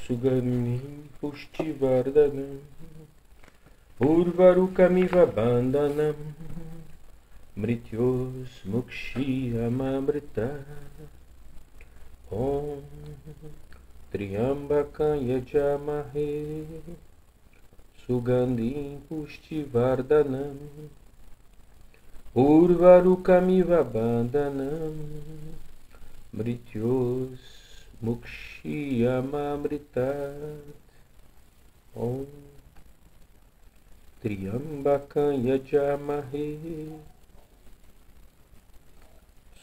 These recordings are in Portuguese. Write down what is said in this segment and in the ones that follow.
Sugamim Pushtivardhanam Urvarukamiva Bandhanam Mrityos Mukshiyamamrita Om Triambakam Yajamahe Sugandhim Pushtivardhanam Urvarukamiva Bandhanam Mrityos Mukshiyamamritat Om Triambakam Yajamahe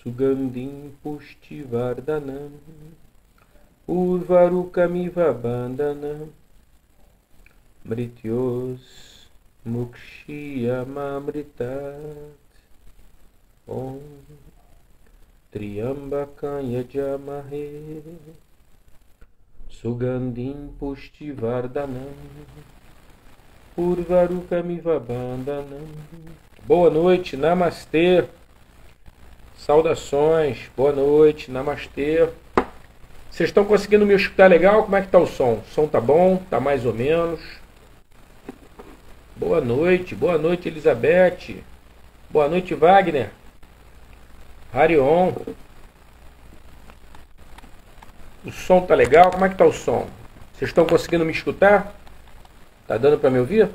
Sugandhim Pushtivardhanam Urvarukamiva Bandhanam Mrityos Mukshiyamamritat Om Triambakam Yajamahe Sugandhim Pushtivardhanam Urvarukamiva Bandhanam. Boa noite, namastê. Saudações, boa noite, namastê. Vocês estão conseguindo me escutar legal? Como é que tá o som? O som tá bom? Tá mais ou menos? Boa noite, Elizabeth. Boa noite, Wagner. Harion. O som tá legal? Como é que tá o som? Vocês estão conseguindo me escutar? Tá dando para me ouvir?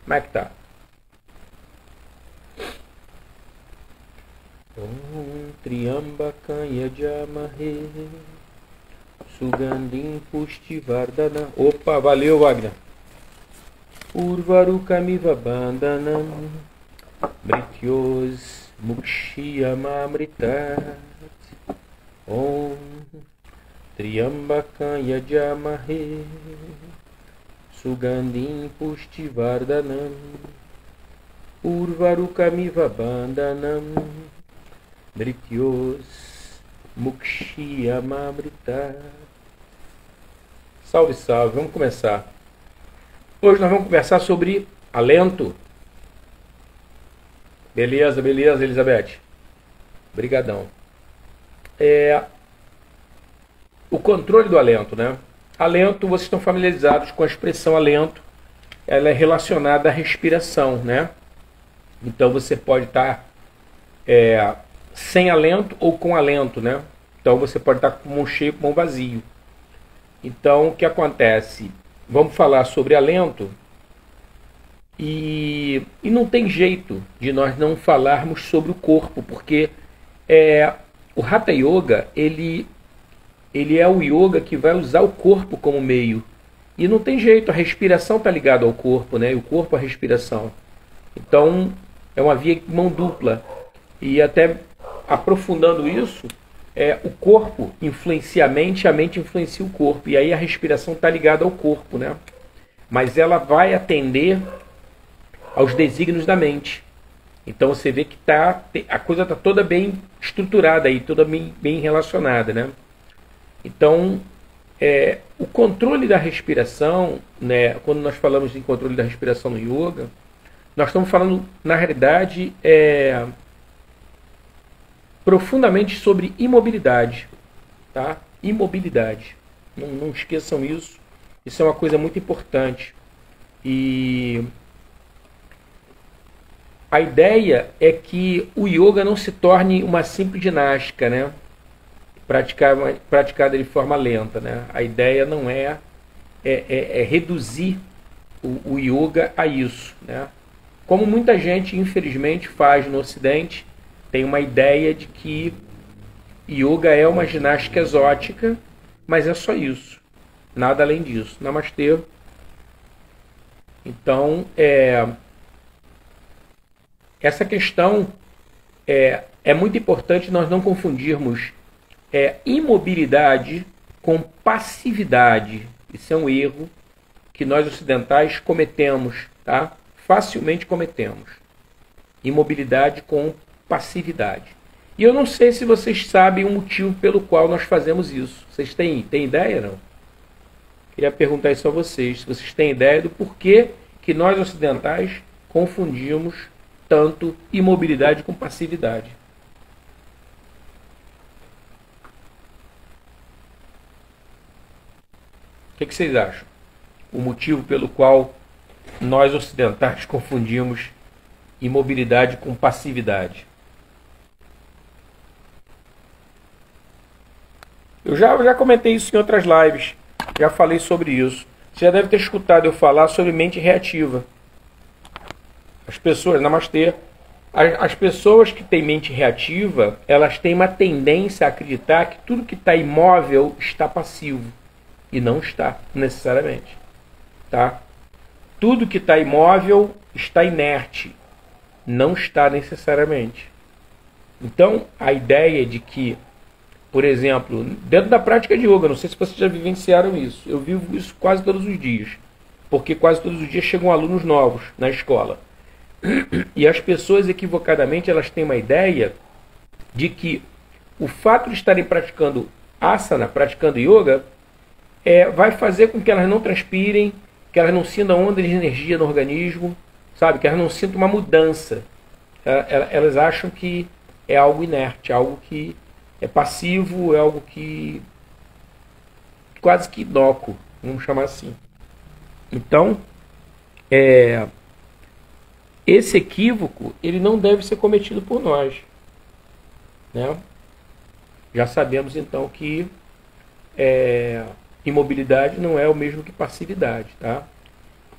Como é que tá? Om Triambakam Yajamahe Sugandhim Pushtivardhanam. Opa, valeu, Wagner. Urvarukamiva Bandhanam Mrityos Mukshiyamamritat Om Triambakam Yajamahe Sugandhim Pushtivardhanam Urvarukamiva Bandhanam Mrityos Mukshiyamamritat. Salve, salve, vamos começar. Hoje nós vamos conversar sobre alento. Beleza, Elizabeth. Obrigadão. O controle do alento, né? Alento, vocês estão familiarizados com a expressão alento. Ela é relacionada à respiração, né? Então você pode estar sem alento ou com alento, né? Então você pode estar com pulmão cheio, pulmão vazio. Então o que acontece? Vamos falar sobre alento e não tem jeito de nós não falarmos sobre o corpo, porque o Hatha Yoga, ele é o yoga que vai usar o corpo como meio. E não tem jeito, a respiração está ligada ao corpo, né? E o corpo à respiração. Então, é uma via de mão dupla. E até aprofundando isso, o corpo influencia a mente influencia o corpo. E aí a respiração está ligada ao corpo, né? Mas ela vai atender aos desígnios da mente. Então você vê que a coisa está toda bem estruturada aí, toda bem relacionada, né? Então, o controle da respiração, né, quando nós falamos em controle da respiração no yoga, nós estamos falando, na realidade, profundamente sobre imobilidade. Tá? Imobilidade. Não esqueçam isso. Isso é uma coisa muito importante. E a ideia é que o yoga não se torne uma simples ginástica, né? Praticada de forma lenta, né? A ideia não é reduzir o yoga a isso, né? Como muita gente, infelizmente, faz no Ocidente, tem uma ideia de que yoga é uma ginástica exótica, mas é só isso, nada além disso. Namastê. Então, essa questão é muito importante nós não confundirmos imobilidade com passividade. Isso é um erro que nós ocidentais cometemos, tá? Facilmente cometemos. Imobilidade com passividade. E eu não sei se vocês sabem o motivo pelo qual nós fazemos isso. Vocês têm ideia, não? Queria perguntar isso a vocês, se vocês têm ideia do porquê que nós ocidentais confundimos tanto imobilidade com passividade. que vocês acham? O motivo pelo qual nós ocidentais confundimos imobilidade com passividade. Eu já comentei isso em outras lives, já falei sobre isso. Você já deve ter escutado eu falar sobre mente reativa. As pessoas, namastê, as pessoas que têm mente reativa, elas têm uma tendência a acreditar que tudo que está imóvel está passivo. E não está, necessariamente. Tá? Tudo que está imóvel está inerte. Não está necessariamente. Então, a ideia de que, por exemplo, dentro da prática de yoga, não sei se vocês já vivenciaram isso, eu vivo isso quase todos os dias, porque quase todos os dias chegam alunos novos na escola. E as pessoas, equivocadamente, elas têm uma ideia de que o fato de estarem praticando asana, praticando yoga, vai fazer com que elas não transpirem, que elas não sintam onda de energia no organismo, sabe? Que elas não sintam uma mudança. Elas acham que é algo inerte, algo que é passivo, é algo que quase que inócuo, vamos chamar assim. Então, esse equívoco, ele não deve ser cometido por nós, né? Já sabemos então que imobilidade não é o mesmo que passividade, tá?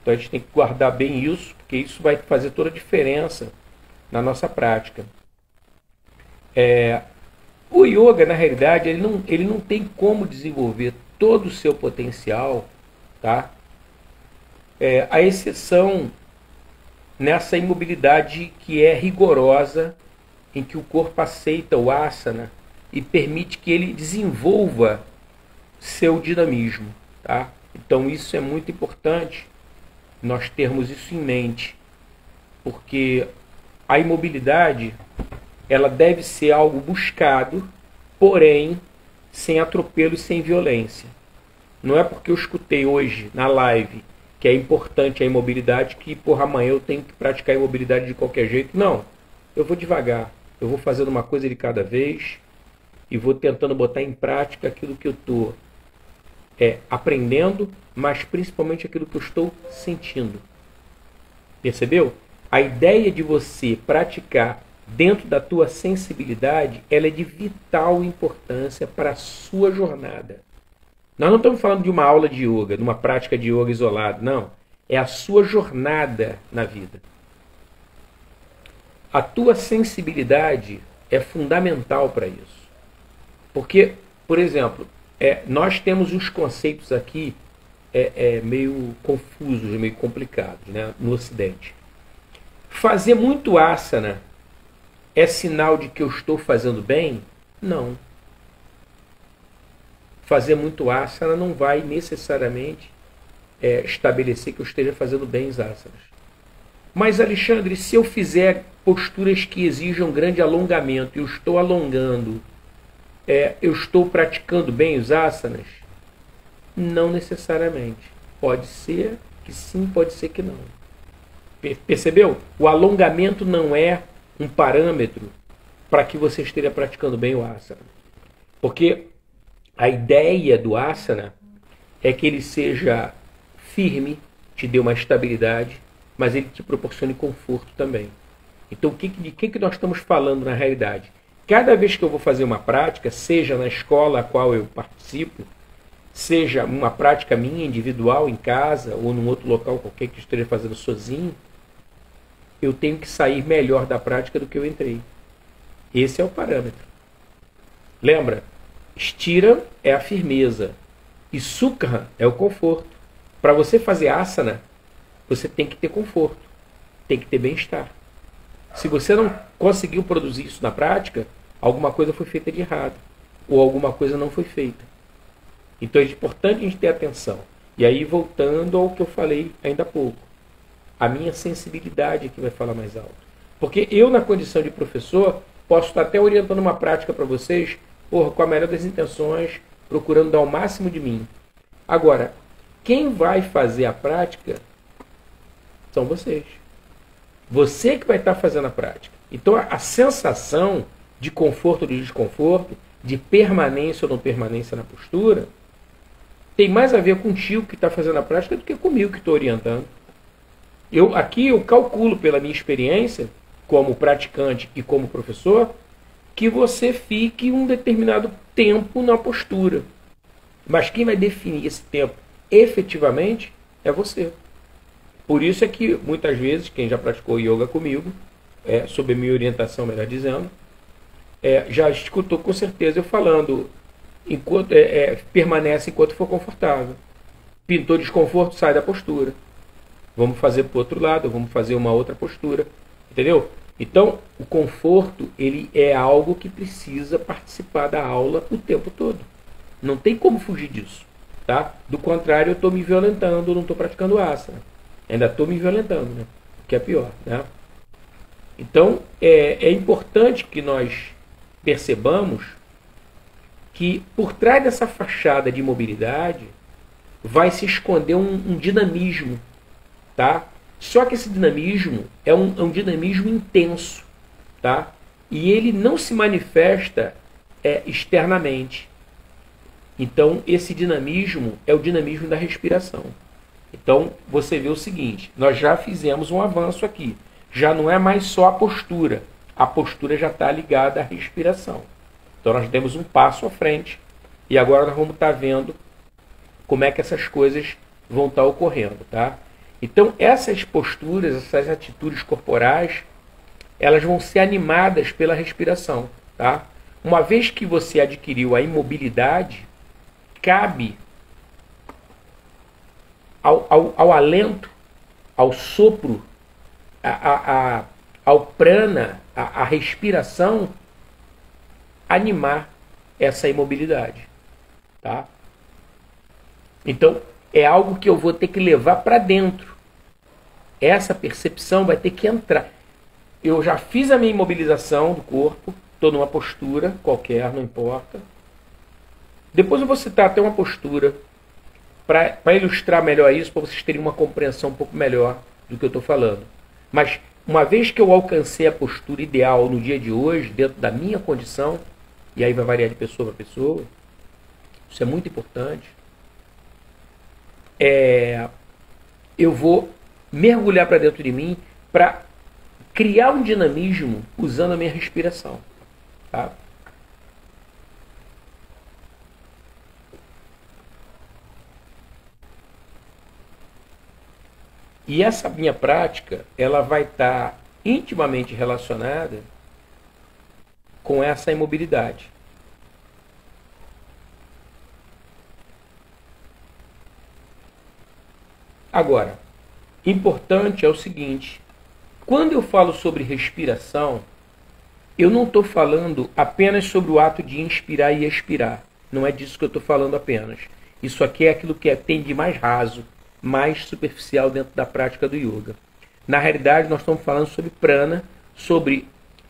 Então a gente tem que guardar bem isso, porque isso vai fazer toda a diferença na nossa prática. O yoga, na realidade, ele não tem como desenvolver todo o seu potencial, tá? A exceção nessa imobilidade que é rigorosa, em que o corpo aceita o asana e permite que ele desenvolva seu dinamismo, tá? Então isso é muito importante nós termos isso em mente, porque a imobilidade ela deve ser algo buscado, porém sem atropelo e sem violência. Não é porque eu escutei hoje na live que é importante a imobilidade que amanhã eu tenho que praticar a imobilidade de qualquer jeito. Não, eu vou devagar, eu vou fazendo uma coisa de cada vez e vou tentando botar em prática aquilo que eu estou aprendendo, mas principalmente aquilo que eu estou sentindo. Percebeu? A ideia de você praticar dentro da tua sensibilidade, ela é de vital importância para a sua jornada. Nós não estamos falando de uma aula de yoga, de uma prática de yoga isolada, não. É a sua jornada na vida. A tua sensibilidade é fundamental para isso. Porque, por exemplo, nós temos uns conceitos aqui meio confusos, meio complicados, né, no Ocidente. Fazer muito asana é sinal de que eu estou fazendo bem? Não. Fazer muito asana não vai necessariamente estabelecer que eu esteja fazendo bem os asanas. Mas, Alexandre, se eu fizer posturas que exijam grande alongamento, eu estou alongando, eu estou praticando bem os asanas? Não necessariamente. Pode ser que sim, pode ser que não. Percebeu? O alongamento não é um parâmetro para que você esteja praticando bem o asana. Porque a ideia do asana é que ele seja firme, te dê uma estabilidade, mas ele te proporcione conforto também. Então, de que nós estamos falando na realidade? Cada vez que eu vou fazer uma prática, seja na escola a qual eu participo, seja uma prática minha, individual, em casa, ou num outro local qualquer que eu esteja fazendo sozinho, eu tenho que sair melhor da prática do que eu entrei. Esse é o parâmetro. Lembra? Stira é a firmeza e sukha é o conforto. Para você fazer asana, você tem que ter conforto, tem que ter bem-estar. Se você não conseguiu produzir isso na prática, alguma coisa foi feita de errado, ou alguma coisa não foi feita. Então é importante a gente ter atenção. E aí, voltando ao que eu falei ainda há pouco, a minha sensibilidade é que vai falar mais alto. Porque eu, na condição de professor, posso estar até orientando uma prática para vocês, com a melhor das intenções, procurando dar o máximo de mim. Agora, quem vai fazer a prática são vocês. Você que vai estar fazendo a prática. Então, a sensação de conforto ou de desconforto, de permanência ou não permanência na postura, tem mais a ver contigo que está fazendo a prática do que comigo que estou orientando. Aqui eu calculo pela minha experiência, como praticante e como professor, que você fique um determinado tempo na postura. Mas quem vai definir esse tempo efetivamente é você. Por isso é que muitas vezes, quem já praticou yoga comigo, sob a minha orientação, melhor dizendo, já escutou com certeza eu falando, enquanto permanece enquanto for confortável. Pintou desconforto, sai da postura. Vamos fazer para o outro lado, vamos fazer uma outra postura. Entendeu? Então, o conforto, ele é algo que precisa participar da aula o tempo todo. Não tem como fugir disso. Tá? Do contrário, eu estou me violentando, não estou praticando asana. Ainda estou me violentando, né? O que é pior. Né? Então, é importante que nós percebamos que por trás dessa fachada de mobilidade vai se esconder um dinamismo. Tá? Só que esse dinamismo é um dinamismo intenso. Tá? E ele não se manifesta externamente. Então, esse dinamismo é o dinamismo da respiração. Então, você vê o seguinte, nós já fizemos um avanço aqui. Já não é mais só a postura. A postura já está ligada à respiração. Então, nós demos um passo à frente. E agora nós vamos estar vendo como é que essas coisas vão estar ocorrendo. Tá? Então, essas posturas, essas atitudes corporais, elas vão ser animadas pela respiração. Tá? Uma vez que você adquiriu a imobilidade, cabe ao alento, ao sopro, ao prana, à respiração, animar essa imobilidade. Tá? Então, é algo que eu vou ter que levar para dentro. Essa percepção vai ter que entrar. Eu já fiz a minha imobilização do corpo, estou numa postura qualquer, não importa. Depois eu vou citar até uma postura para ilustrar melhor isso, para vocês terem uma compreensão um pouco melhor do que eu estou falando. Mas uma vez que eu alcancei a postura ideal no dia de hoje, dentro da minha condição, e aí vai variar de pessoa para pessoa, isso é muito importante, eu vou mergulhar para dentro de mim para criar um dinamismo usando a minha respiração. Tá? E essa minha prática, ela vai estar intimamente relacionada com essa imobilidade. Agora, importante é o seguinte, quando eu falo sobre respiração, eu não estou falando apenas sobre o ato de inspirar e expirar. Não é disso que eu estou falando apenas. Isso aqui é aquilo que tem de mais raso, mais superficial dentro da prática do yoga. Na realidade, nós estamos falando sobre prana, sobre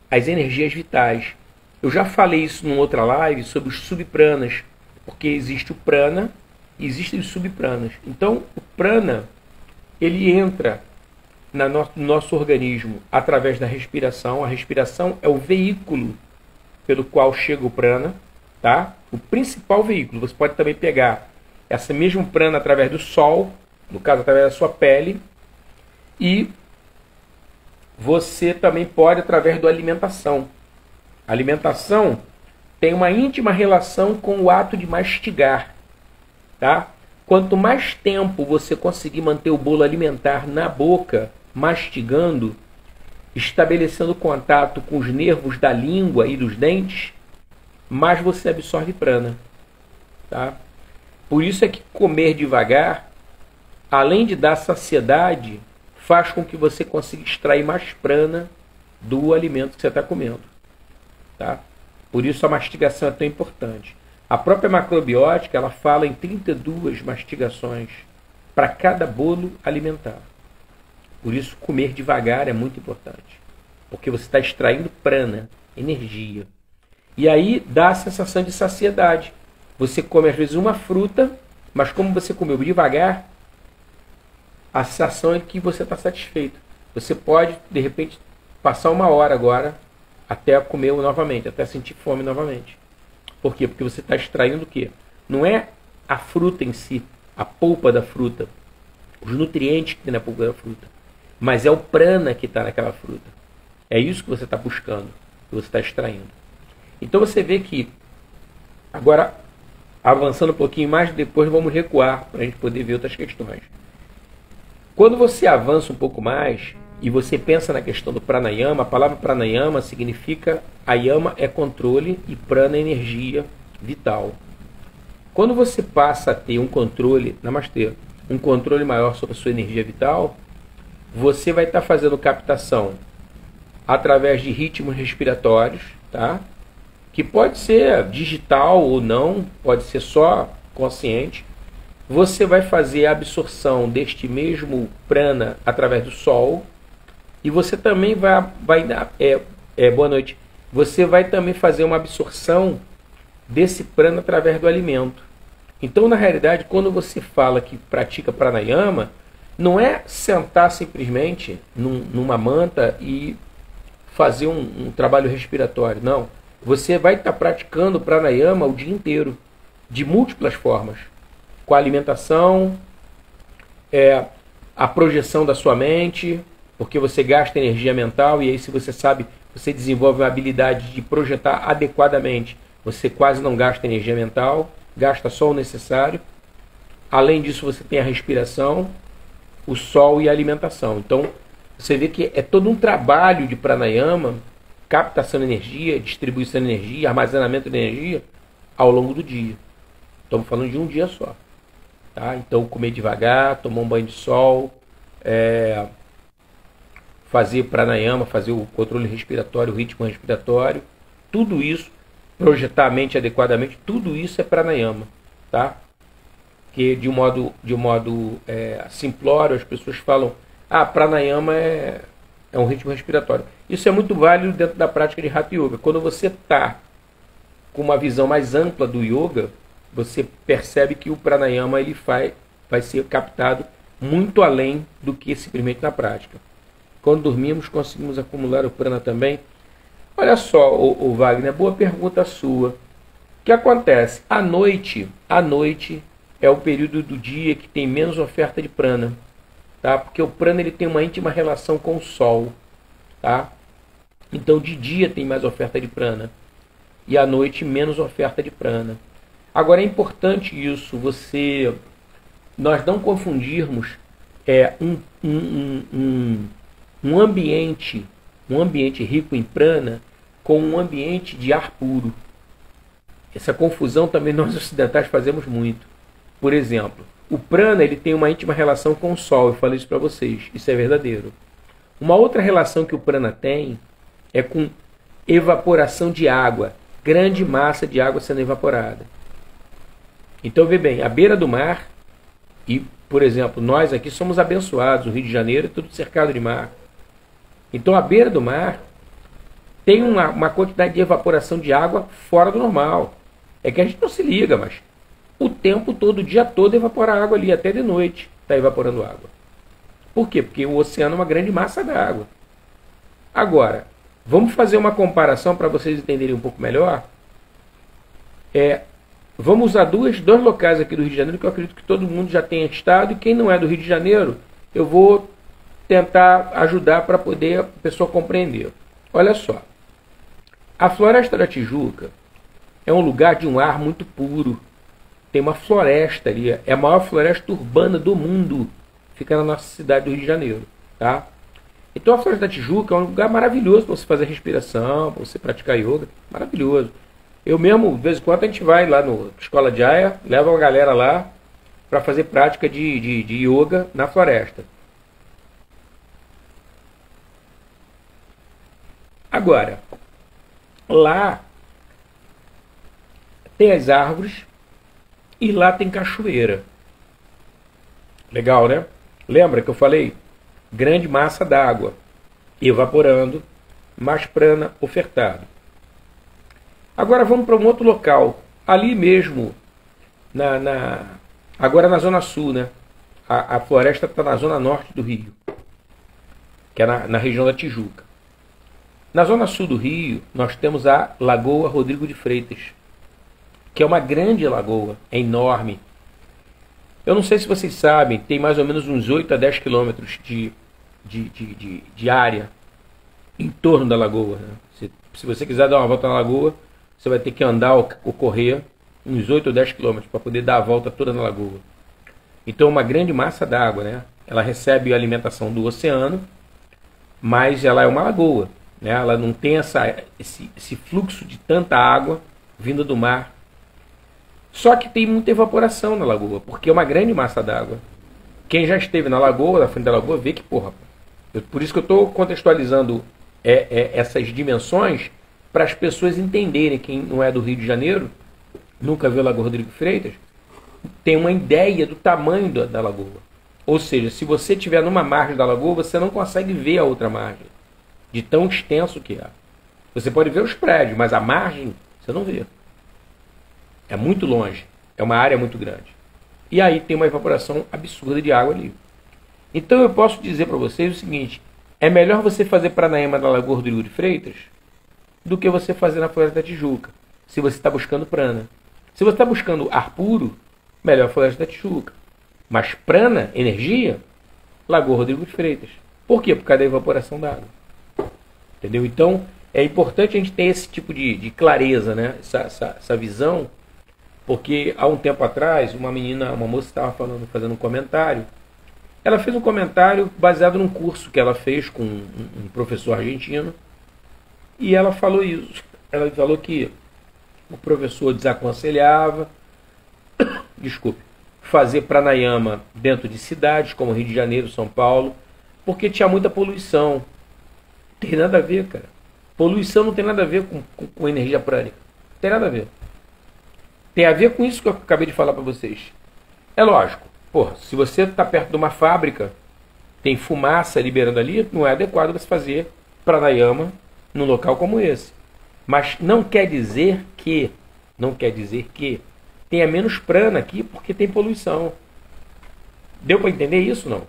as energias vitais. Eu já falei isso numa outra live sobre os subpranas, porque existe o prana e existem os subpranas. Então, o prana, ele entra no nosso organismo através da respiração. A respiração é o veículo pelo qual chega o prana, tá? O principal veículo. Você pode também pegar essa mesma prana através do sol, no caso através da sua pele, e você também pode através da alimentação. A alimentação tem uma íntima relação com o ato de mastigar. Tá? Quanto mais tempo você conseguir manter o bolo alimentar na boca, mastigando, estabelecendo contato com os nervos da língua e dos dentes, mais você absorve prana. Tá? Por isso é que comer devagar, além de dar saciedade, faz com que você consiga extrair mais prana do alimento que você está comendo. Tá? Por isso a mastigação é tão importante. A própria macrobiótica, ela fala em 32 mastigações para cada bolo alimentar. Por isso comer devagar é muito importante. Porque você está extraindo prana, energia. E aí dá a sensação de saciedade. Você come às vezes uma fruta, mas como você comeu devagar, a sensação é que você está satisfeito. Você pode, de repente, passar uma hora agora até comer novamente, até sentir fome novamente. Por quê? Porque você está extraindo o quê? Não é a fruta em si, a polpa da fruta, os nutrientes que tem na polpa da fruta, mas é o prana que está naquela fruta. É isso que você está buscando, que você está extraindo. Então você vê que, agora, avançando um pouquinho mais, depois vamos recuar para a gente poder ver outras questões. Quando você avança um pouco mais e você pensa na questão do pranayama, a palavra pranayama significa, a yama é controle e prana é energia vital. Quando você passa a ter um controle, namastê, um controle maior sobre a sua energia vital, você vai estar fazendo captação através de ritmos respiratórios, tá? Que pode ser digital ou não, pode ser só consciente. Você vai fazer a absorção deste mesmo prana através do sol, e você também vai dar, boa noite, você vai também fazer uma absorção desse prana através do alimento. Então, na realidade, quando você fala que pratica pranayama, não é sentar simplesmente numa manta e fazer um trabalho respiratório, não. Você vai estar praticando pranayama o dia inteiro, de múltiplas formas, com a alimentação, a projeção da sua mente, porque você gasta energia mental, e aí, se você sabe, você desenvolve uma habilidade de projetar adequadamente, você quase não gasta energia mental, gasta só o necessário. Além disso, você tem a respiração, o sol e a alimentação. Então, você vê que é todo um trabalho de pranayama, captação de energia, distribuição de energia, armazenamento de energia ao longo do dia. Estamos falando de um dia só. Tá? Então, comer devagar, tomar um banho de sol, fazer pranayama, fazer o controle respiratório, o ritmo respiratório, tudo isso, projetar a mente adequadamente, tudo isso é pranayama. Tá? Que de um modo simplório, as pessoas falam, pranayama é um ritmo respiratório. Isso é muito válido dentro da prática de Hatha Yoga. Quando você está com uma visão mais ampla do yoga, você percebe que o pranayama ele vai ser captado muito além do que simplesmente na prática. Quando dormimos, conseguimos acumular o prana também? Olha só, o Wagner, boa pergunta sua. O que acontece? À noite é o período do dia que tem menos oferta de prana, tá? Porque o prana ele tem uma íntima relação com o sol, tá? Então de dia tem mais oferta de prana e à noite menos oferta de prana. Agora é importante isso, nós não confundirmos um ambiente rico em prana com um ambiente de ar puro. Essa confusão também nós ocidentais fazemos muito. Por exemplo, o prana ele tem uma íntima relação com o sol, eu falei isso para vocês, isso é verdadeiro. Uma outra relação que o prana tem é com evaporação de água, grande massa de água sendo evaporada. Então, vê bem, à beira do mar, e, por exemplo, nós aqui somos abençoados, o Rio de Janeiro é tudo cercado de mar. Então, à beira do mar, tem uma quantidade de evaporação de água fora do normal. É que a gente não se liga, mas o tempo todo, o dia todo, evapora água ali, até de noite está evaporando água. Por quê? Porque o oceano é uma grande massa d'água. Agora, vamos fazer uma comparação para vocês entenderem um pouco melhor. Vamos usar dois locais aqui do Rio de Janeiro que eu acredito que todo mundo já tenha estado, e quem não é do Rio de Janeiro, eu vou tentar ajudar para poder a pessoa compreender. Olha só, a Floresta da Tijuca é um lugar de um ar muito puro. Tem uma floresta ali, é a maior floresta urbana do mundo, fica na nossa cidade do Rio de Janeiro, tá? Então a Floresta da Tijuca é um lugar maravilhoso para você fazer respiração, para você praticar yoga, maravilhoso. Eu mesmo, de vez em quando, a gente vai lá na Escola de Aya, leva uma galera lá para fazer prática de yoga na floresta. Agora, lá tem as árvores e lá tem cachoeira. Legal, né? Lembra que eu falei? Grande massa d'água evaporando, mais prana ofertado. Agora vamos para um outro local, ali mesmo, agora na Zona Sul, né? A floresta está na Zona Norte do Rio, que é na região da Tijuca. Na Zona Sul do Rio, nós temos a Lagoa Rodrigo de Freitas, que é uma grande lagoa, é enorme, Eu não sei se vocês sabem, tem mais ou menos uns 8 a 10 quilômetros de área em torno da lagoa. Né? Se você quiser dar uma volta na lagoa, você vai ter que andar ou correr uns 8 ou 10 quilômetros para poder dar a volta toda na lagoa. Então é uma grande massa d'água, né? Ela recebe a alimentação do oceano, mas ela é uma lagoa. Né? Ela não tem esse fluxo de tanta água vinda do mar. Só que tem muita evaporação na lagoa, porque é uma grande massa d'água. Quem já esteve na lagoa, na frente da lagoa, vê que, porra, por isso que eu estou contextualizando essas dimensões para as pessoas entenderem. Quem não é do Rio de Janeiro, nunca viu a Lagoa Rodrigo Freitas, tem uma ideia do tamanho da lagoa. Ou seja, se você estiver numa margem da lagoa, você não consegue ver a outra margem, de tão extenso que é. Você pode ver os prédios, mas a margem você não vê. É muito longe, é uma área muito grande. E aí tem uma evaporação absurda de água ali. Então eu posso dizer para vocês o seguinte: é melhor você fazer Pranayama na Lagoa Rodrigo de Freitas do que você fazer na Floresta da Tijuca, se você está buscando prana. Se você está buscando ar puro, melhor a Floresta da Tijuca. Mas prana, energia, Lagoa Rodrigo de Freitas. Por quê? Por causa da evaporação da água. Entendeu? Então, é importante a gente ter esse tipo de clareza, né? Essa visão, porque há um tempo atrás, uma moça estava fazendo um comentário. Ela fez um comentário baseado num curso que ela fez com um professor argentino, e ela falou isso. Ela falou que o professor desaconselhava, fazer pranayama dentro de cidades como Rio de Janeiro, São Paulo, porque tinha muita poluição. Não tem nada a ver, cara. Poluição não tem nada a ver com energia prânica. Não tem nada a ver. Tem a ver com isso que eu acabei de falar para vocês. É lógico, porra, se você está perto de uma fábrica, tem fumaça liberando ali, não é adequado você fazer pranayama num local como esse. Mas não quer dizer que tenha menos prana aqui porque tem poluição. Deu para entender isso, não?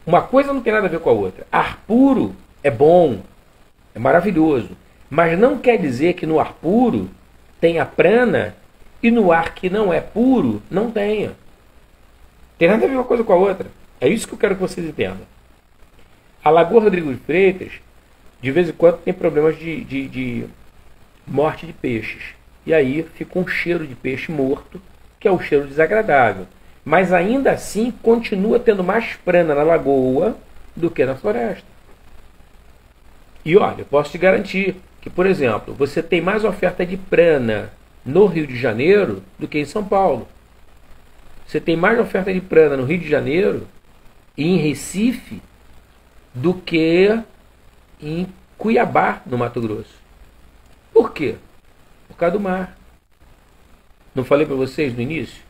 Uma coisa não tem nada a ver com a outra. Ar puro é bom, é maravilhoso, mas não quer dizer que no ar puro tenha prana e no ar que não é puro não tenha. Tem nada a ver uma coisa com a outra. É isso que eu quero que vocês entendam. A Lagoa Rodrigo de Freitas, de vez em quando, tem problemas de morte de peixes. E aí fica um cheiro de peixe morto, que é um cheiro desagradável. Mas ainda assim continua tendo mais prana na lagoa do que na floresta. E olha, eu posso te garantir que, por exemplo, você tem mais oferta de prana no Rio de Janeiro do que em São Paulo. Você tem mais oferta de prana no Rio de Janeiro e em Recife do que em Cuiabá, no Mato Grosso. Por quê? Por causa do mar. Não falei para vocês no início?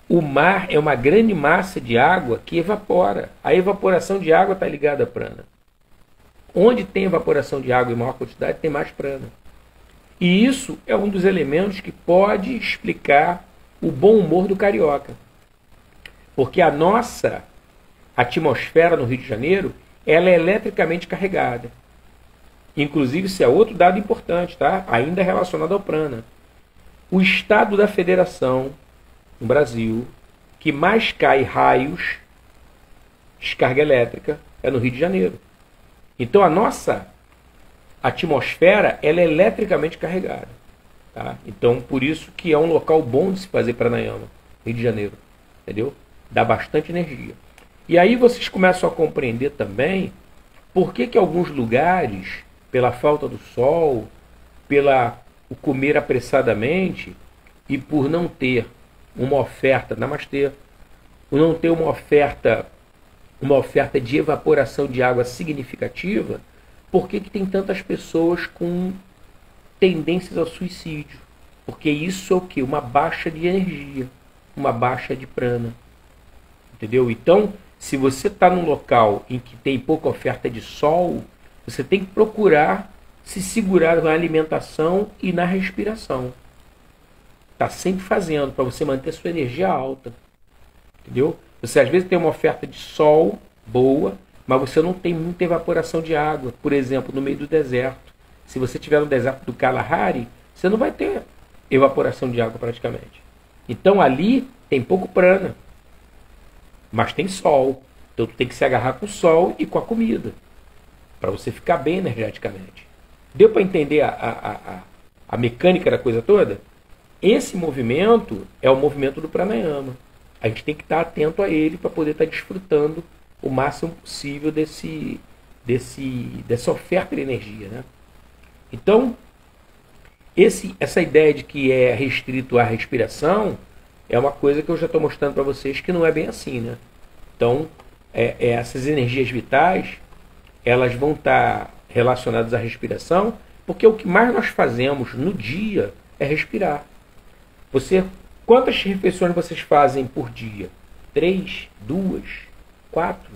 O mar é uma grande massa de água que evapora. A evaporação de água está ligada à prana. Onde tem evaporação de água em maior quantidade, tem mais prana. E isso é um dos elementos que pode explicar o bom humor do carioca. Porque a nossa atmosfera no Rio de Janeiro, ela é eletricamente carregada. Inclusive, isso é outro dado importante, tá? Ainda relacionado ao prana. O estado da federação, no Brasil, que mais cai raios, descarga elétrica, é no Rio de Janeiro. Então, a nossa atmosfera, ela é eletricamente carregada. Tá? Então, por isso que é um local bom de se fazer pranayama, Rio de Janeiro. Entendeu? Dá bastante energia. E aí vocês começam a compreender também por que alguns lugares, pela falta do sol, o comer apressadamente e por não ter uma oferta, namastê, por não ter uma oferta de evaporação de água significativa, por que tem tantas pessoas com tendências ao suicídio? Porque isso é o quê? Uma baixa de energia, uma baixa de prana. Entendeu? Então, se você está num local em que tem pouca oferta de sol, você tem que procurar se segurar na alimentação e na respiração. Está sempre fazendo para você manter sua energia alta. Entendeu? Você às vezes tem uma oferta de sol boa, mas você não tem muita evaporação de água. Por exemplo, no meio do deserto. Se você estiver no deserto do Kalahari, você não vai ter evaporação de água praticamente. Então ali tem pouco prana. mas tem sol. Então tu tem que se agarrar com o sol e com a comida, para você ficar bem energeticamente. Deu para entender a mecânica da coisa toda? Esse movimento é o movimento do pranayama. A gente tem que estar atento a ele para poder estar desfrutando o máximo possível dessa oferta de energia, né? Então, essa ideia de que é restrito à respiração é uma coisa que eu já estou mostrando para vocês que não é bem assim, né? Então, essas energias vitais, elas vão estar relacionadas à respiração, porque o que mais nós fazemos no dia é respirar. Quantas refeições vocês fazem por dia? 3, 2, 4?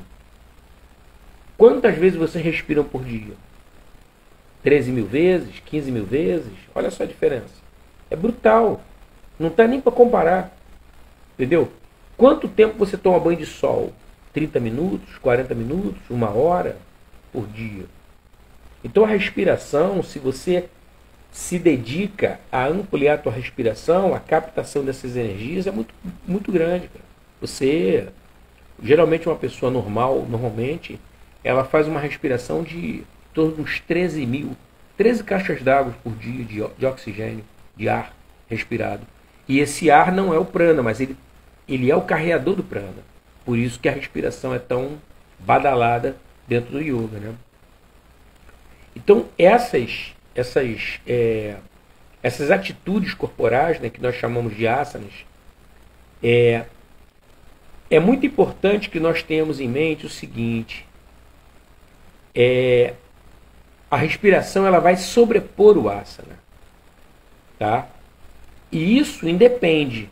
Quantas vezes vocês respiram por dia? 13.000 vezes? 15.000 vezes? Olha só a diferença. É brutal. Não está nem para comparar. Entendeu? Quanto tempo você toma banho de sol? 30 minutos? 40 minutos? 1 hora por dia? Então a respiração, se você se dedica a ampliar a tua respiração, a captação dessas energias é muito, muito grande, cara. Geralmente uma pessoa normalmente, ela faz uma respiração de torno de uns 13 caixas d'água por dia de oxigênio, de ar respirado. E esse ar não é o prana, mas ele é o carreador do prana. Por isso que a respiração é tão badalada dentro do yoga, né? Então essas atitudes corporais, né, que nós chamamos de asanas, é muito importante que nós tenhamos em mente o seguinte: a respiração ela vai sobrepor o asana, tá? E isso independente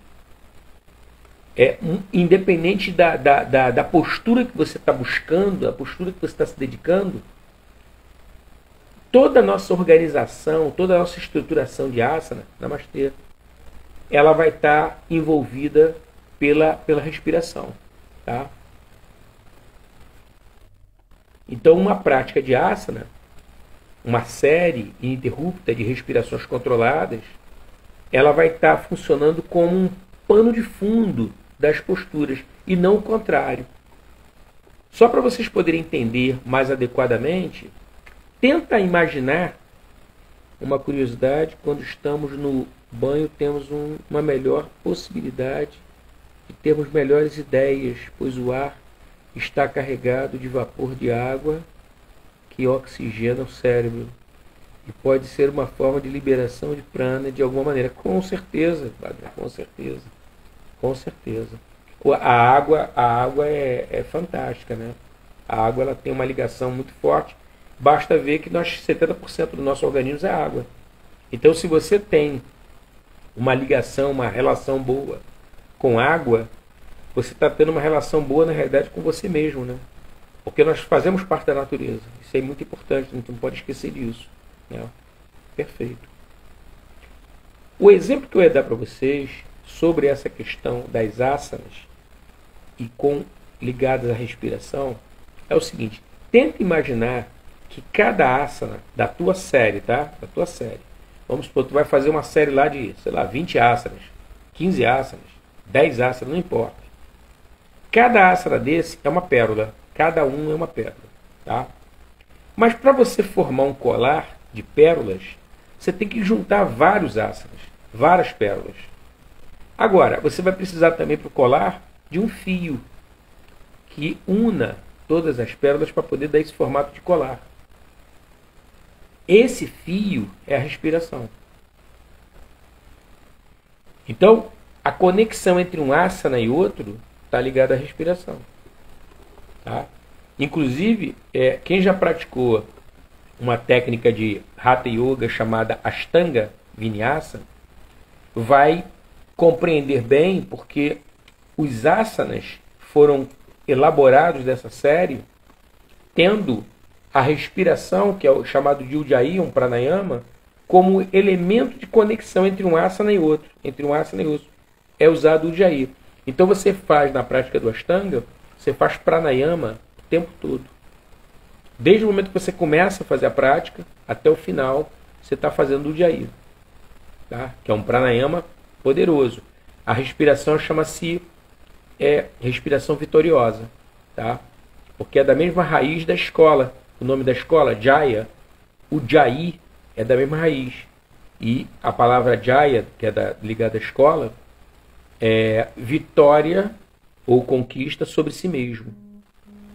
da postura que você está buscando, a postura que você está se dedicando. Toda a nossa organização, toda a nossa estruturação de asana, namastê, ela vai estar envolvida pela respiração, tá? Então, uma prática de asana, uma série ininterrupta de respirações controladas, ela vai estar funcionando como um pano de fundo das posturas e não o contrário. Só para vocês poderem entender mais adequadamente, tenta imaginar uma curiosidade: quando estamos no banho temos uma melhor possibilidade de termos melhores ideias, pois o ar está carregado de vapor de água que oxigena o cérebro e pode ser uma forma de liberação de prana de alguma maneira. Com certeza, padre, com certeza, com certeza. A água é fantástica, né? A água ela tem uma ligação muito forte. Basta ver que 70% do nosso organismo é água. Então, se você tem uma ligação, uma relação boa com água, você está tendo uma relação boa, na realidade, com você mesmo, né? Porque nós fazemos parte da natureza. Isso é muito importante, a gente não pode esquecer disso, né? Perfeito. O exemplo que eu ia dar para vocês sobre essa questão das asanas e ligadas à respiração é o seguinte: tenta imaginar que cada asana da tua série, tá? Da tua série. Vamos supor, tu vai fazer uma série lá de, 20 asanas, 15 asanas, 10 asanas, não importa. Cada asana desse é uma pérola. Cada um é uma pérola, tá? Mas para você formar um colar de pérolas, você tem que juntar vários asanas, várias pérolas. Agora, você vai precisar também para o colar de um fio que una todas as pérolas para poder dar esse formato de colar. Esse fio é a respiração. Então, a conexão entre um asana e outro está ligada à respiração. Tá? Inclusive, quem já praticou uma técnica de Hatha Yoga chamada Ashtanga Vinyasa vai compreender bem porque os asanas foram elaborados dessa série tendo a respiração, que é o chamado de Ujjayi, um pranayama, como elemento de conexão entre um asana e outro. Entre um asana e outro é usado o Ujjayi. Então você faz na prática do Ashtanga, você faz pranayama o tempo todo. Desde o momento que você começa a fazer a prática até o final, você está fazendo o Ujjayi, tá? Que é um pranayama poderoso. A respiração chama-se é respiração vitoriosa, tá? Porque é da mesma raiz da escola. O nome da escola, Jaya, o Jai é da mesma raiz. E a palavra Jaya, que é ligada à escola, é vitória ou conquista sobre si mesmo.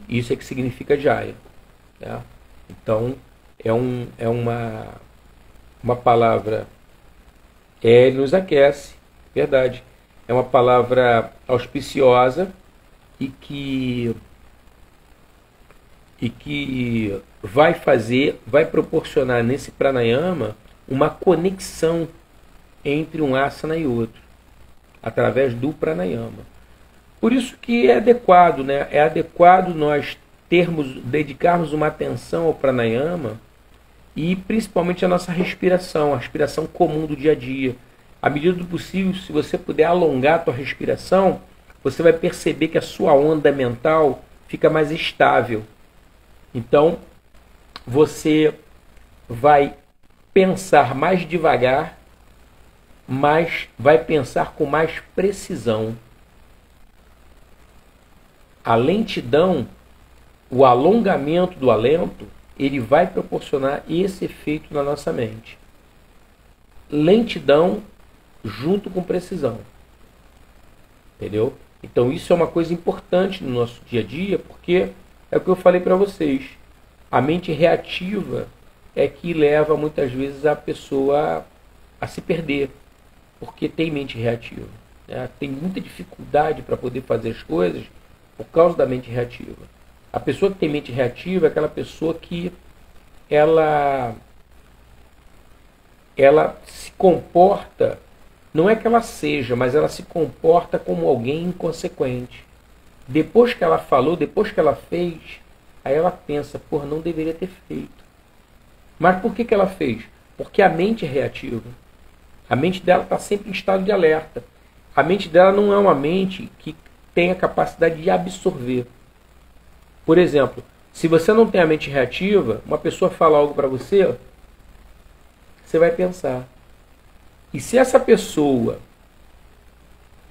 Isso é que significa Jaya. Tá? Então, é uma palavra, nos aquece, verdade. É uma palavra auspiciosa e que vai proporcionar nesse pranayama uma conexão entre um asana e outro, através do pranayama. Por isso que é adequado, né? É adequado nós dedicarmos uma atenção ao pranayama e principalmente a nossa respiração, a respiração comum do dia a dia. À medida do possível, se você puder alongar a tua respiração, você vai perceber que a sua onda mental fica mais estável. Então, você vai pensar mais devagar, mas vai pensar com mais precisão. A lentidão, o alongamento do alento, ele vai proporcionar esse efeito na nossa mente. Lentidão junto com precisão. Entendeu? Então isso é uma coisa importante no nosso dia a dia, porque é o que eu falei para vocês. A mente reativa é que leva muitas vezes a pessoa a se perder, porque tem mente reativa. Né? Tem muita dificuldade para poder fazer as coisas por causa da mente reativa. A pessoa que tem mente reativa é aquela pessoa que ela se comporta, não é que ela seja, mas ela se comporta como alguém inconsequente. Depois que ela falou, depois que ela fez, aí ela pensa, porra, não deveria ter feito. Mas por que ela fez? Porque a mente é reativa. A mente dela está sempre em estado de alerta. A mente dela não é uma mente que tem a capacidade de absorver. Por exemplo, se você não tem a mente reativa, uma pessoa fala algo para você, você vai pensar. E se essa pessoa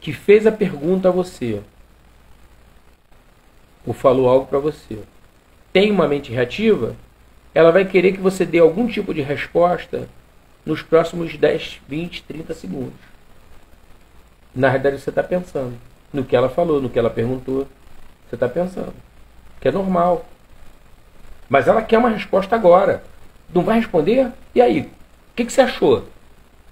que fez a pergunta a você, ou falou algo para você, tem uma mente reativa, ela vai querer que você dê algum tipo de resposta nos próximos 10, 20, 30 segundos. Na realidade você está pensando no que ela falou, no que ela perguntou. Você está pensando. Que é normal. Mas ela quer uma resposta agora. Não vai responder? E aí? O que você achou?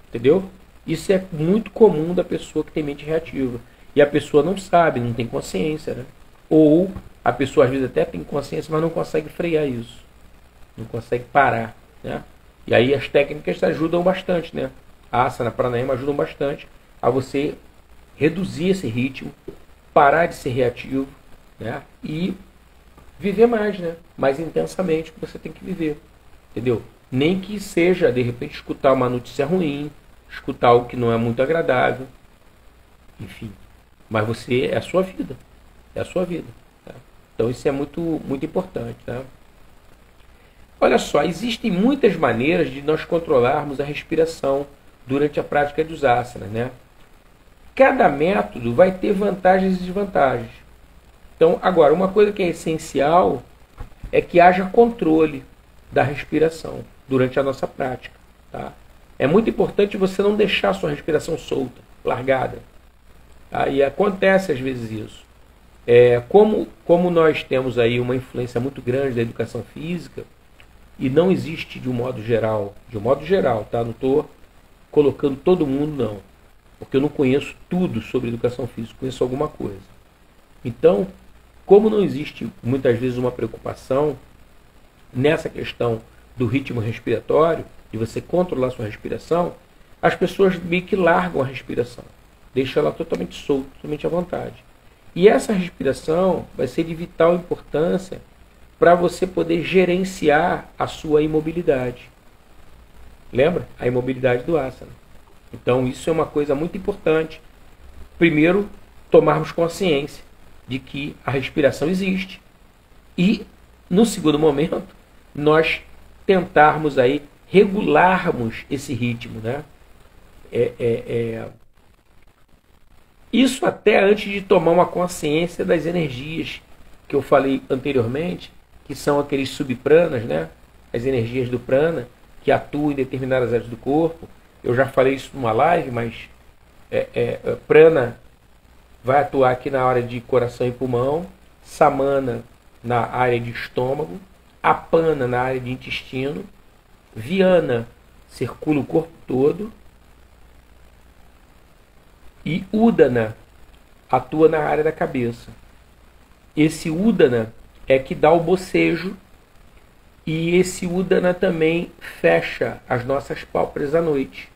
Entendeu? Isso é muito comum da pessoa que tem mente reativa. E a pessoa não sabe, não tem consciência. Né? Ou a pessoa às vezes até tem consciência, mas não consegue frear isso. Não consegue parar. Né? E aí as técnicas ajudam bastante. Né? A asana, pranayama ajudam bastante a você reduzir esse ritmo, parar de ser reativo, né? E viver mais, né? Mais intensamente o que você tem que viver. Entendeu? Nem que seja, de repente, escutar uma notícia ruim, escutar algo que não é muito agradável. Enfim. Mas você, é a sua vida. É a sua vida. Tá? Então isso é muito, muito importante. Tá? Olha só, existem muitas maneiras de nós controlarmos a respiração durante a prática dos asanas, né? Cada método vai ter vantagens e desvantagens. Então, agora, uma coisa que é essencial é que haja controle da respiração durante a nossa prática. Tá? É muito importante você não deixar a sua respiração solta, largada. Tá? E acontece às vezes isso. Como nós temos aí uma influência muito grande da educação física, e não existe de um modo geral, tá? Não estou colocando todo mundo, não. Porque eu não conheço tudo sobre educação física, conheço alguma coisa. Então, como não existe muitas vezes uma preocupação nessa questão do ritmo respiratório, de você controlar sua respiração, as pessoas meio que largam a respiração, deixam ela totalmente solta, totalmente à vontade. E essa respiração vai ser de vital importância para você poder gerenciar a sua imobilidade. Lembra? A imobilidade do asana. Então isso é uma coisa muito importante. Primeiro, tomarmos consciência de que a respiração existe. E, no segundo momento, nós tentarmos aí regularmos esse ritmo. Né? Isso até antes de tomar uma consciência das energias que eu falei anteriormente, que são aqueles subpranas, né? As energias do prana, que atuam em determinadas áreas do corpo. Eu já falei isso numa live, mas prana vai atuar aqui na área de coração e pulmão, samana na área de estômago, apana na área de intestino, viana circula o corpo todo e udana atua na área da cabeça. Esse udana é que dá o bocejo e esse udana também fecha as nossas pálpebras à noite.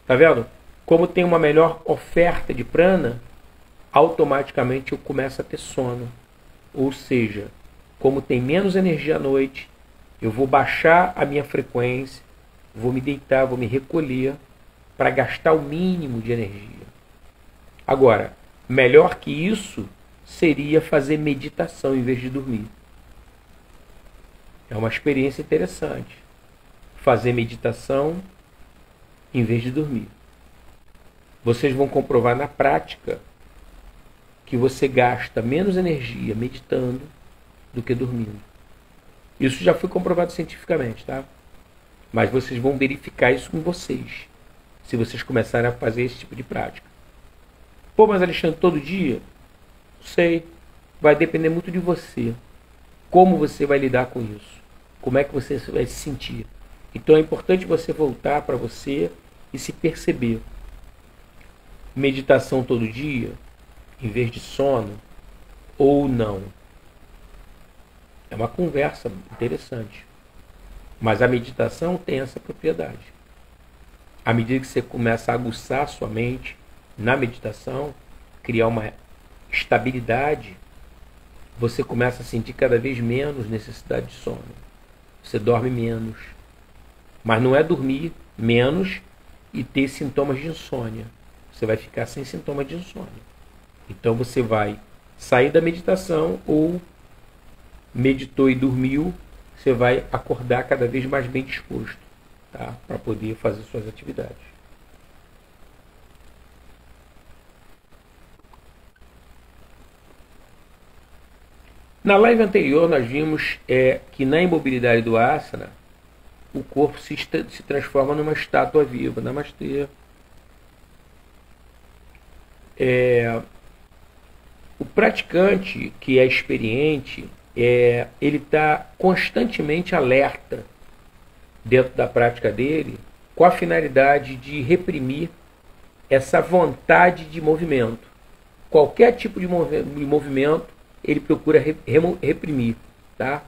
Tá vendo? Como tem uma melhor oferta de prana, automaticamente eu começo a ter sono. Ou seja, como tem menos energia à noite, eu vou baixar a minha frequência, vou me deitar, vou me recolher para gastar o mínimo de energia. Agora, melhor que isso seria fazer meditação em vez de dormir. É uma experiência interessante. Fazer meditação em vez de dormir. Vocês vão comprovar na prática que você gasta menos energia meditando do que dormindo. Isso já foi comprovado cientificamente, tá? Mas vocês vão verificar isso com vocês, se vocês começarem a fazer esse tipo de prática. Pô, mas Alexandre, todo dia? Não sei. Vai depender muito de você. Como você vai lidar com isso? Como é que você vai se sentir? Então é importante você voltar para você e se perceber. Meditação todo dia, em vez de sono, ou não? É uma conversa interessante. Mas a meditação tem essa propriedade. À medida que você começa a aguçar a sua mente na meditação, criar uma estabilidade, você começa a sentir cada vez menos necessidade de sono. Você dorme menos. Mas não é dormir menos e ter sintomas de insônia. Você vai ficar sem sintomas de insônia. Então você vai sair da meditação ou meditou e dormiu, você vai acordar cada vez mais bem disposto, tá? Para poder fazer suas atividades. Na live anterior nós vimos que na imobilidade do asana o corpo se transforma numa estátua viva. Namastê. O praticante que é experiente, ele está constantemente alerta dentro da prática dele, com a finalidade de reprimir essa vontade de movimento. Qualquer tipo de movimento ele procura reprimir, tá?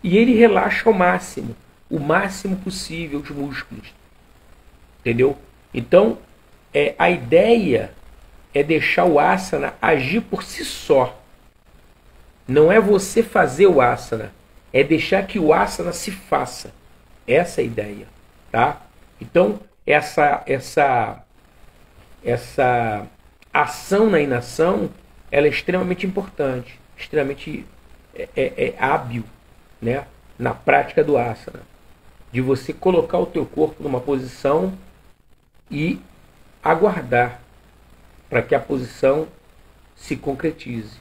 E ele relaxa ao máximo, o máximo possível os músculos, entendeu? Então, a ideia é deixar o asana agir por si só. Não é você fazer o asana, é deixar que o asana se faça. Essa é a ideia, tá? Então, essa ação na inação, ela é extremamente importante, extremamente hábil, né? Na prática do asana, de você colocar o teu corpo numa posição e aguardar para que a posição se concretize,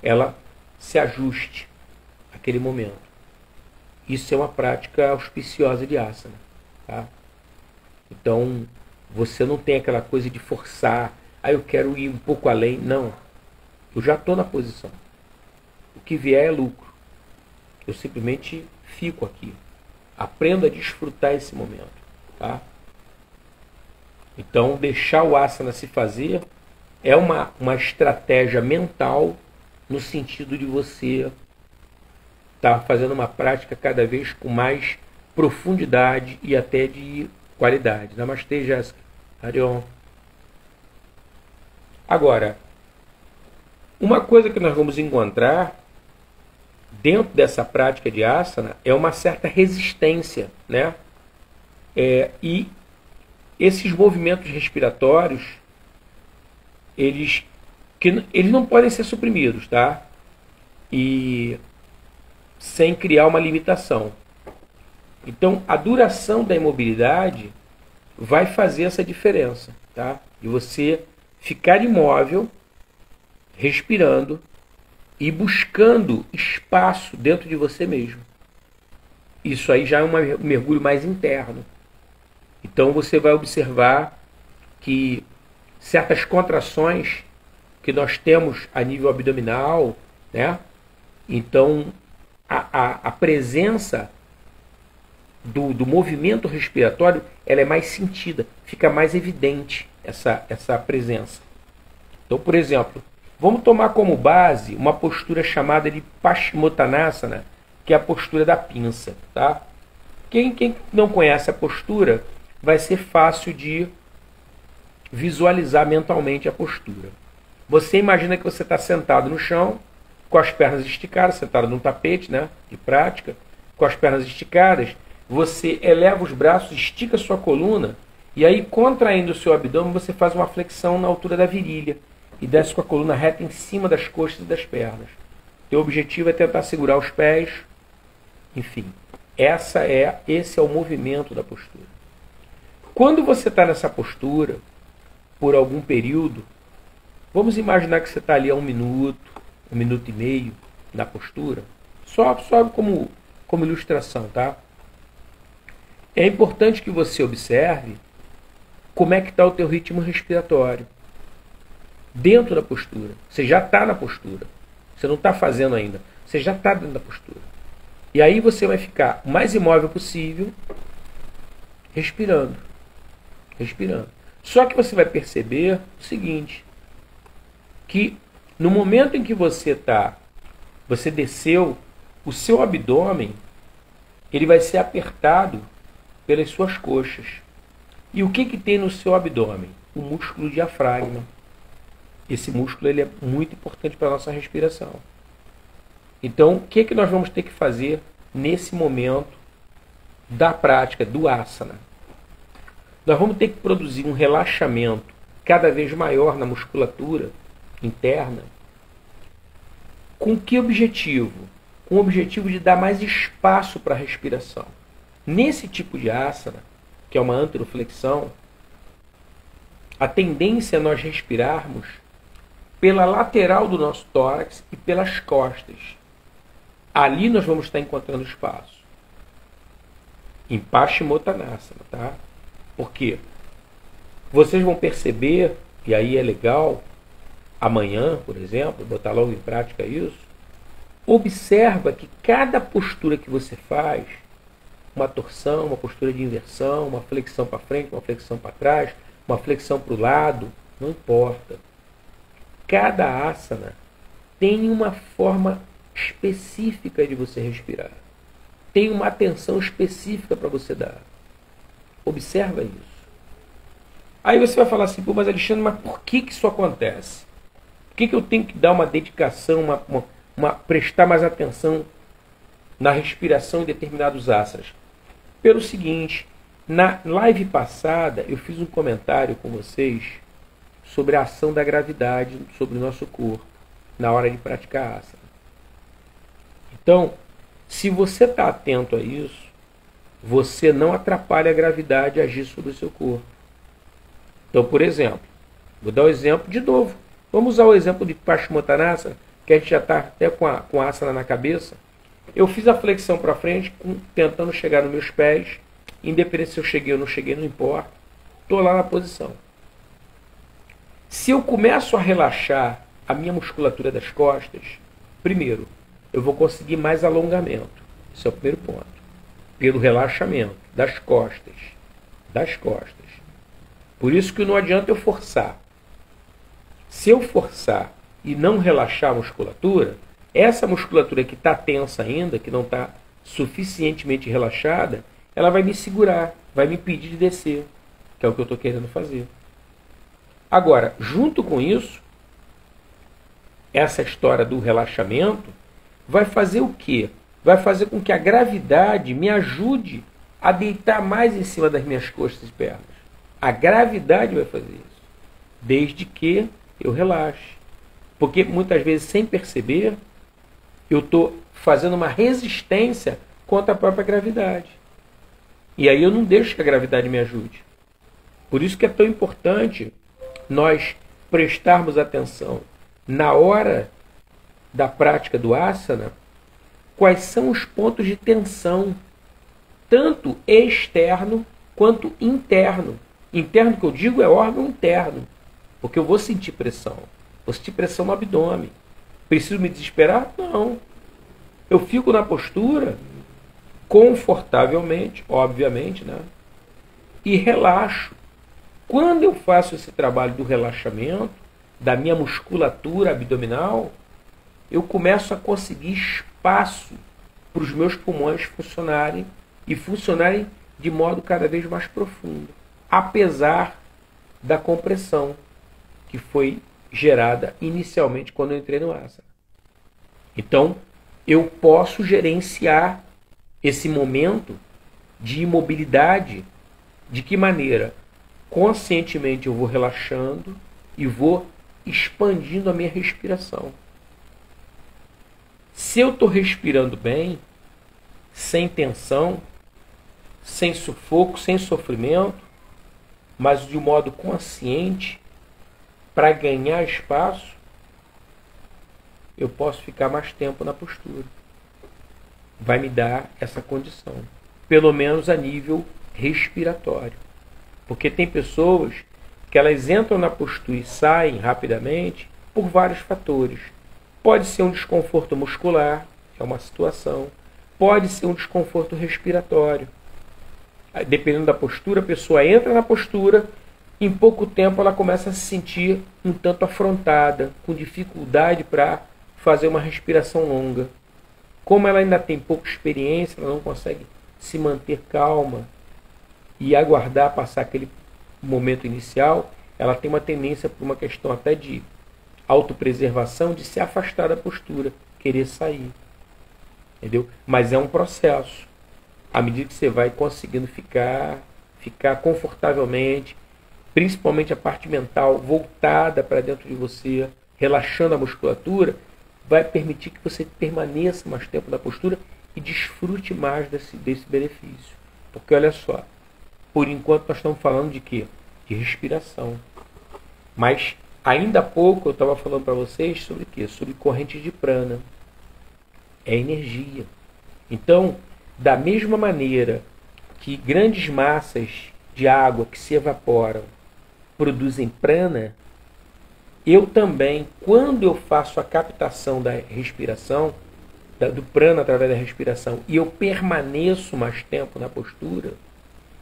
ela se ajuste àquele momento. Isso é uma prática auspiciosa de asana, tá? Então, você não tem aquela coisa de forçar, eu quero ir um pouco além. Não, eu já estou na posição. O que vier é lucro. Eu simplesmente fico aqui. Aprendo a desfrutar esse momento, tá? Então, deixar o asana se fazer é uma estratégia mental no sentido de você estar fazendo uma prática cada vez com mais profundidade e até de qualidade. Namastê, Jéssica. Arion. Agora, uma coisa que nós vamos encontrar dentro dessa prática de asana é uma certa resistência, né? E esses movimentos respiratórios, eles não podem ser suprimidos, tá? E sem criar uma limitação. Então, a duração da imobilidade vai fazer essa diferença, tá? De você ficar imóvel, respirando e buscando espaço dentro de você mesmo. Isso aí já é um mergulho mais interno. Então você vai observar que certas contrações que nós temos a nível abdominal, né? Então a presença do movimento respiratório, ela é mais sentida, fica mais evidente essa presença. Então, por exemplo, vamos tomar como base uma postura chamada de Paschimottanasana, que é a postura da pinça. Tá? Quem não conhece a postura, vai ser fácil de visualizar mentalmente a postura. Você imagina que você está sentado no chão, com as pernas esticadas, sentado num tapete, né, de prática, com as pernas esticadas, você eleva os braços, estica a sua coluna, e aí, contraindo o seu abdômen, você faz uma flexão na altura da virilha, e desce com a coluna reta em cima das coxas e das pernas. Teu objetivo é tentar segurar os pés, enfim. Esse é o movimento da postura. Quando você está nessa postura, por algum período, vamos imaginar que você está ali há 1 minuto, 1 minuto e meio na postura, só como ilustração, tá? É importante que você observe como é que está o teu ritmo respiratório dentro da postura. Você já está na postura. Você não está fazendo ainda. Você já está dentro da postura. E aí você vai ficar o mais imóvel possível, respirando. Respirando. Só que você vai perceber o seguinte, que no momento em que você desceu, o seu abdômen, ele vai ser apertado pelas suas coxas. E o que tem no seu abdômen? O músculo diafragma. Esse músculo ele é muito importante para a nossa respiração. Então, o que nós vamos ter que fazer nesse momento da prática do asana? Nós vamos ter que produzir um relaxamento cada vez maior na musculatura interna. Com que objetivo? Com o objetivo de dar mais espaço para a respiração. Nesse tipo de asana, que é uma anteroflexão, a tendência é nós respirarmos pela lateral do nosso tórax e pelas costas. Ali nós vamos estar encontrando espaço. Em Paschimottanasana, tá? Por quê? Vocês vão perceber, e aí é legal, amanhã, por exemplo, botar logo em prática isso, observa que cada postura que você faz, uma torção, uma postura de inversão, uma flexão para frente, uma flexão para trás, uma flexão para o lado, não importa. Cada asana tem uma forma específica de você respirar. Tem uma atenção específica para você dar. Observa isso. Aí você vai falar assim, pô, mas Alexandre, mas por que isso acontece? Por que eu tenho que dar uma dedicação, prestar mais atenção na respiração em determinados asanas? Pelo seguinte, na live passada eu fiz um comentário com vocês sobre a ação da gravidade sobre o nosso corpo na hora de praticar asana. Então, se você está atento a isso, você não atrapalha a gravidade agir sobre o seu corpo. Então, por exemplo, vou dar o exemplo de novo. Vamos usar o exemplo de Paschimottanasana, que a gente já está até com a asana na cabeça. Eu fiz a flexão para frente, tentando chegar nos meus pés, independente se eu cheguei ou não cheguei, não importa. Estou lá na posição. Se eu começo a relaxar a minha musculatura das costas, primeiro, eu vou conseguir mais alongamento. Esse é o primeiro ponto. Pelo relaxamento das costas. Das costas. Por isso que não adianta eu forçar. Se eu forçar e não relaxar a musculatura, essa musculatura que está tensa ainda, que não está suficientemente relaxada, ela vai me segurar, vai me impedir de descer, que é o que eu estou querendo fazer. Agora, junto com isso, essa história do relaxamento vai fazer o quê? Vai fazer com que a gravidade me ajude a deitar mais em cima das minhas costas e pernas. A gravidade vai fazer isso, desde que eu relaxe. Porque muitas vezes, sem perceber, eu estou fazendo uma resistência contra a própria gravidade. E aí eu não deixo que a gravidade me ajude. Por isso que é tão importante nós prestarmos atenção na hora da prática do asana, quais são os pontos de tensão, tanto externo quanto interno. Interno que eu digo é órgão interno, porque eu vou sentir pressão. Vou sentir pressão no abdômen. Preciso me desesperar? Não. Eu fico na postura, confortavelmente, obviamente, né? E relaxo. Quando eu faço esse trabalho do relaxamento, da minha musculatura abdominal, eu começo a conseguir espaço para os meus pulmões funcionarem e funcionarem de modo cada vez mais profundo, apesar da compressão que foi gerada inicialmente quando eu entrei no asana. Então, eu posso gerenciar esse momento de imobilidade. De que maneira? Conscientemente eu vou relaxando e vou expandindo a minha respiração. Se eu estou respirando bem, sem tensão, sem sufoco, sem sofrimento, mas de um modo consciente, para ganhar espaço, eu posso ficar mais tempo na postura. Vai me dar essa condição, pelo menos a nível respiratório. Porque tem pessoas que elas entram na postura e saem rapidamente por vários fatores. Pode ser um desconforto muscular, é uma situação. Pode ser um desconforto respiratório. Dependendo da postura, a pessoa entra na postura, em pouco tempo ela começa a se sentir um tanto afrontada, com dificuldade para fazer uma respiração longa. Como ela ainda tem pouca experiência, ela não consegue se manter calma e aguardar passar aquele momento inicial, ela tem uma tendência, por uma questão até de autopreservação, de se afastar da postura, querer sair. Entendeu? Mas é um processo. À medida que você vai conseguindo ficar confortavelmente, principalmente a parte mental voltada para dentro de você, relaxando a musculatura, vai permitir que você permaneça mais tempo na postura e desfrute mais desse benefício. Porque olha só, por enquanto nós estamos falando de quê? De respiração. Mas ainda há pouco eu estava falando para vocês sobre o quê? Sobre corrente de prana. É energia. Então, da mesma maneira que grandes massas de água que se evaporam produzem prana, eu também, quando eu faço a captação da respiração, do prana através da respiração, e eu permaneço mais tempo na postura,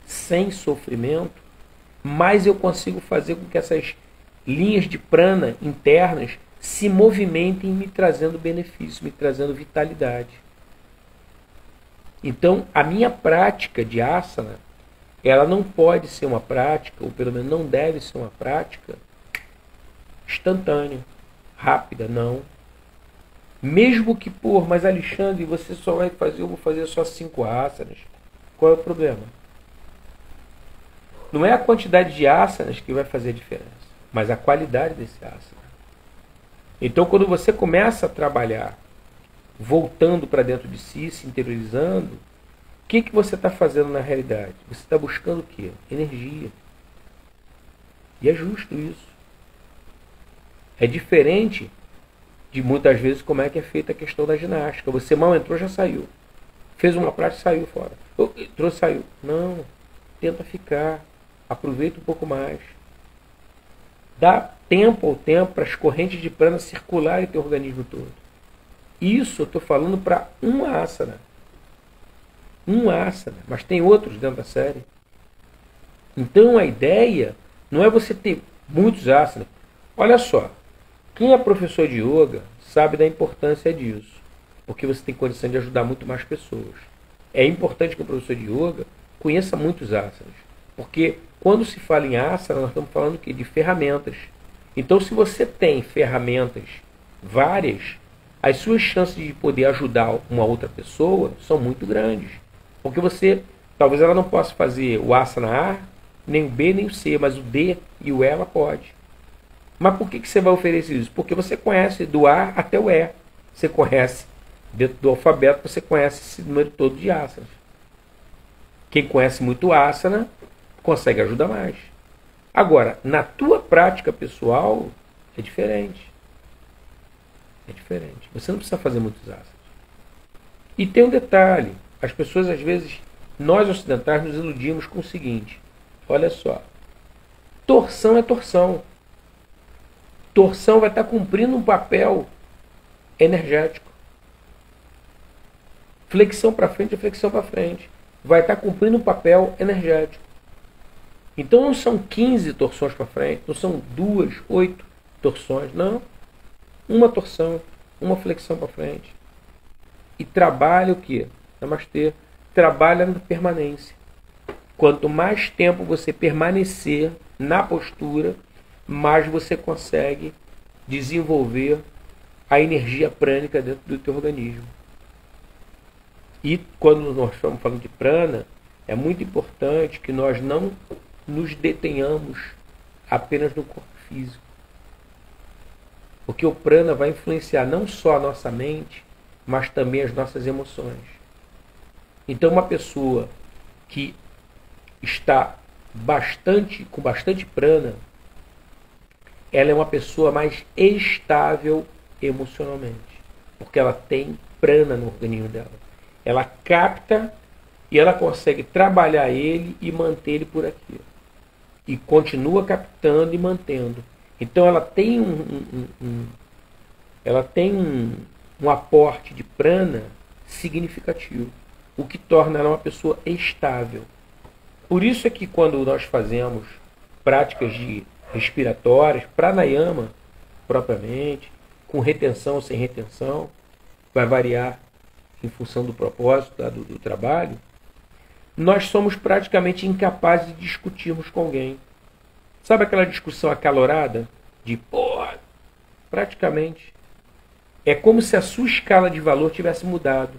sem sofrimento, mais eu consigo fazer com que essas linhas de prana internas se movimentem, me trazendo benefício, me trazendo vitalidade. Então, a minha prática de asana, ela não pode ser uma prática, ou pelo menos não deve ser uma prática instantânea, rápida, não. Mesmo que, mas Alexandre, você só vai fazer, eu vou fazer só 5 asanas. Qual é o problema? Não é a quantidade de asanas que vai fazer a diferença, mas a qualidade desse asana. Então, quando você começa a trabalhar, voltando para dentro de si, se interiorizando, o que você está fazendo na realidade? Você está buscando o quê? Energia. E é justo isso. É diferente de muitas vezes como é que é feita a questão da ginástica. Você mal entrou, já saiu. Fez uma prática, saiu fora. Entrou, saiu. Não. Tenta ficar. Aproveita um pouco mais. Dá tempo ao tempo para as correntes de prana circularem em teu organismo todo. Isso eu estou falando para um asana. Um asana. Mas tem outros dentro da série. Então a ideia não é você ter muitos asanas. Olha só. Quem é professor de yoga sabe da importância disso. Porque você tem condição de ajudar muito mais pessoas. É importante que o professor de yoga conheça muitos asanas. Porque quando se fala em asana, nós estamos falando de ferramentas. Então, se você tem ferramentas várias, as suas chances de poder ajudar uma outra pessoa são muito grandes. Porque talvez ela não possa fazer o asana A, nem o B, nem o C, mas o D e o E ela pode. Mas por que você vai oferecer isso? Porque você conhece do A até o E. Você conhece, dentro do alfabeto, você conhece esse número todo de asanas. Quem conhece muito asana, consegue ajudar mais. Agora, na tua prática pessoal, é diferente. É diferente. Você não precisa fazer muitos asanas. E tem um detalhe. As pessoas, às vezes, nós ocidentais nos iludimos com o seguinte. Olha só. Torção é torção. Torção vai estar cumprindo um papel energético. Flexão para frente é flexão para frente. Vai estar cumprindo um papel energético. Então não são 15 torções para frente, não são 2, 8 torções, não. Uma torção, uma flexão para frente. E trabalha o quê? Namastê. Trabalha na permanência. Quanto mais tempo você permanecer na postura, mais você consegue desenvolver a energia prânica dentro do teu organismo. E quando nós estamos falando de prana, é muito importante que nós não nos detenhamos apenas no corpo físico. Porque o prana vai influenciar não só a nossa mente, mas também as nossas emoções. Então uma pessoa que está com bastante prana, ela é uma pessoa mais estável emocionalmente. Porque ela tem prana no organismo dela. Ela capta e ela consegue trabalhar ele e manter ele por aqui. E continua captando e mantendo. Então ela tem um aporte de prana significativo, o que torna ela uma pessoa estável. Por isso é que quando nós fazemos práticas de respiratórias, pranayama propriamente, com retenção ou sem retenção, vai variar em função do propósito do trabalho, nós somos praticamente incapazes de discutirmos com alguém. Sabe aquela discussão acalorada? De porra! Praticamente. É como se a sua escala de valor tivesse mudado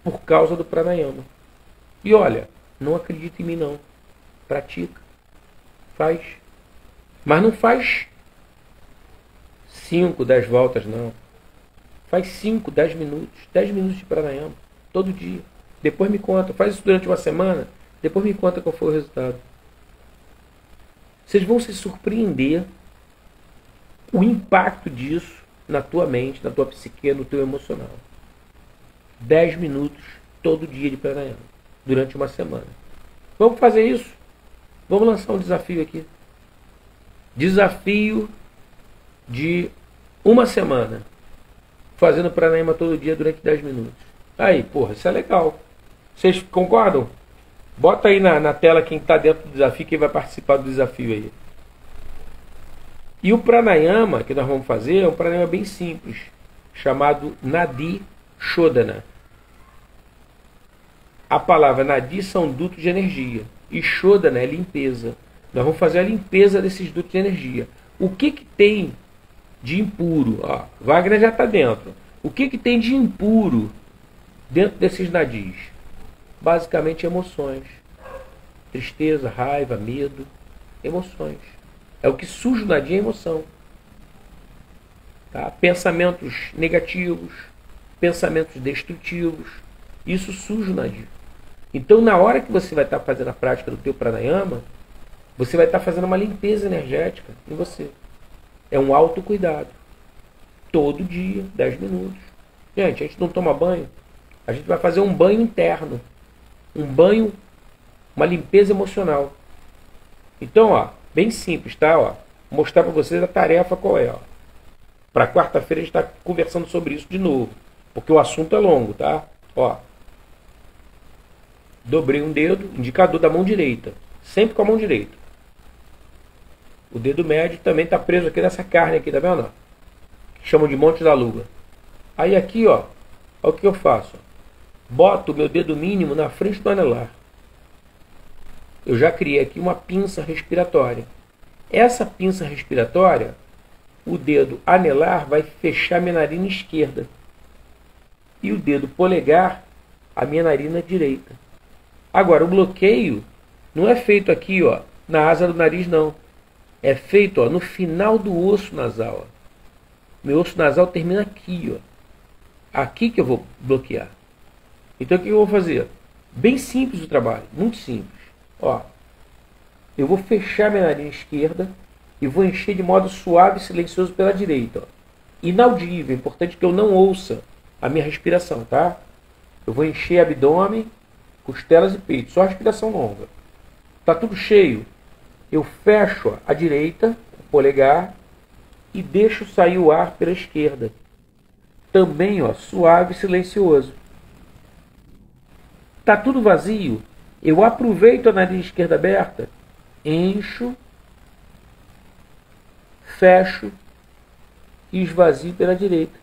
por causa do pranayama. E olha, não acredita em mim não. Pratica. Faz. Mas não faz 5, 10 voltas não. Faz 5, 10 minutos. 10 minutos de pranayama. Todo dia. Depois me conta. Faz isso durante uma semana. Depois me conta qual foi o resultado. Vocês vão se surpreender o impacto disso na tua mente, na tua psique, no teu emocional. 10 minutos todo dia de pranayama. Durante uma semana. Vamos fazer isso? Vamos lançar um desafio aqui. Desafio de uma semana. Fazendo pranayama todo dia durante 10 minutos. Aí, porra, isso é legal. Vocês concordam? Bota aí na tela quem está dentro do desafio, quem vai participar do desafio aí. E o pranayama que nós vamos fazer é um pranayama bem simples, chamado Nadi Shodhana. A palavra Nadi são dutos de energia e Shodhana é limpeza. Nós vamos fazer a limpeza desses dutos de energia. O que tem de impuro? Ó, Wagner já está dentro. O que tem de impuro dentro desses nadis? Basicamente emoções. Tristeza, raiva, medo. Emoções. É o que suja o nadi, é emoção. Tá? Pensamentos negativos, pensamentos destrutivos. Isso suja o nadi. Então, na hora que você vai estar fazendo a prática do teu pranayama, você vai estar fazendo uma limpeza energética em você. É um autocuidado. Todo dia, 10 minutos. Gente, a gente não toma banho. A gente vai fazer um banho interno. Um banho, uma limpeza emocional. Então, ó, bem simples, tá? Ó, vou mostrar para vocês a tarefa qual é. Para quarta-feira a gente está conversando sobre isso de novo. Porque o assunto é longo, tá? Ó, dobrei um dedo, indicador da mão direita. Sempre com a mão direita. O dedo médio também está preso aqui nessa carne aqui, tá vendo? Que chamam de monte da lua. Aí aqui, ó, olha o que eu faço. Boto o meu dedo mínimo na frente do anelar. Eu já criei aqui uma pinça respiratória. Essa pinça respiratória, o dedo anelar vai fechar minha narina esquerda. E o dedo polegar, a minha narina direita. Agora, o bloqueio não é feito aqui, ó, na asa do nariz, não. É feito, ó, no final do osso nasal. Ó. Meu osso nasal termina aqui, ó. Aqui que eu vou bloquear. Então o que eu vou fazer? Bem simples o trabalho, muito simples. Ó, Eu vou fechar minha narina esquerda e vou encher de modo suave e silencioso pela direita. Ó. Inaudível, é importante que eu não ouça a minha respiração, tá? Eu vou encher abdômen, costelas e peito, só respiração longa. Tá tudo cheio. Eu fecho ó, a direita, o polegar, e deixo sair o ar pela esquerda. Também ó, suave e silencioso. Tá tudo vazio. Eu aproveito a narina esquerda aberta, encho, fecho e esvazio pela direita.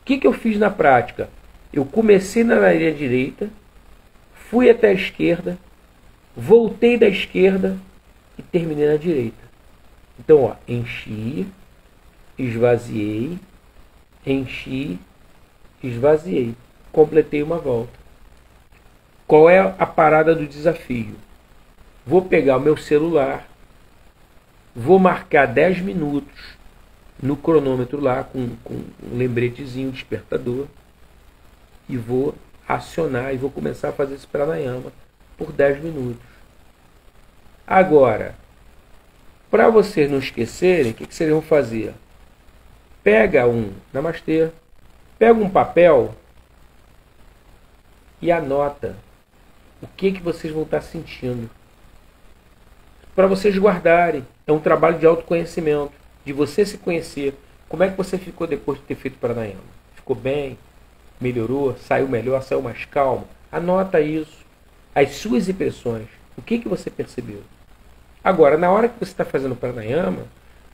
O que eu fiz na prática? Eu comecei na narina direita, fui até a esquerda, voltei da esquerda e terminei na direita. Então, ó, enchi, esvaziei, enchi, esvaziei. Completei uma volta. Qual é a parada do desafio? Vou pegar o meu celular, vou marcar 10 minutos no cronômetro lá com um lembretezinho, um despertador, e vou acionar e vou começar a fazer esse pranayama por 10 minutos. Agora, para vocês não esquecerem, o que vocês vão fazer? Pega namastê, pega um papel e anota o que vocês vão estar sentindo. Para vocês guardarem. É um trabalho de autoconhecimento, de você se conhecer. Como é que você ficou depois de ter feito pranayama? Ficou bem? Melhorou? Saiu melhor? Saiu mais calmo? Anota isso. As suas impressões. O que você percebeu? Agora, na hora que você está fazendo pranayama,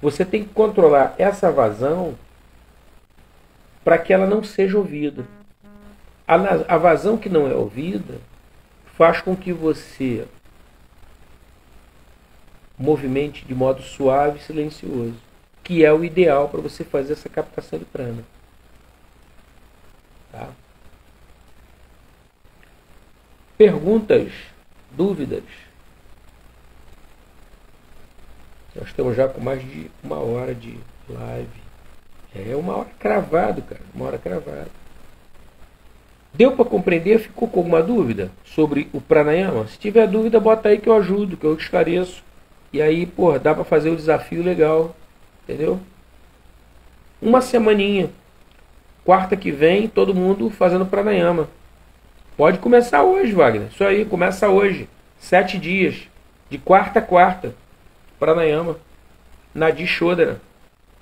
você tem que controlar essa vazão para que ela não seja ouvida. A vazão que não é ouvida faz com que você movimente de modo suave e silencioso, que é o ideal para você fazer essa captação de prana. Tá? Perguntas, dúvidas? Nós estamos já com mais de 1 hora de live. É 1 hora cravado, cara. 1 hora cravado. Deu para compreender? Ficou com alguma dúvida sobre o pranayama? Se tiver dúvida, bota aí que eu ajudo, que eu esclareço. E aí, pô, dá para fazer o desafio legal. Entendeu? Uma semaninha. Quarta que vem, todo mundo fazendo pranayama. Pode começar hoje, Wagner. Isso aí, começa hoje. 7 dias. De quarta a quarta. Pranayama. Nadi Shodhana.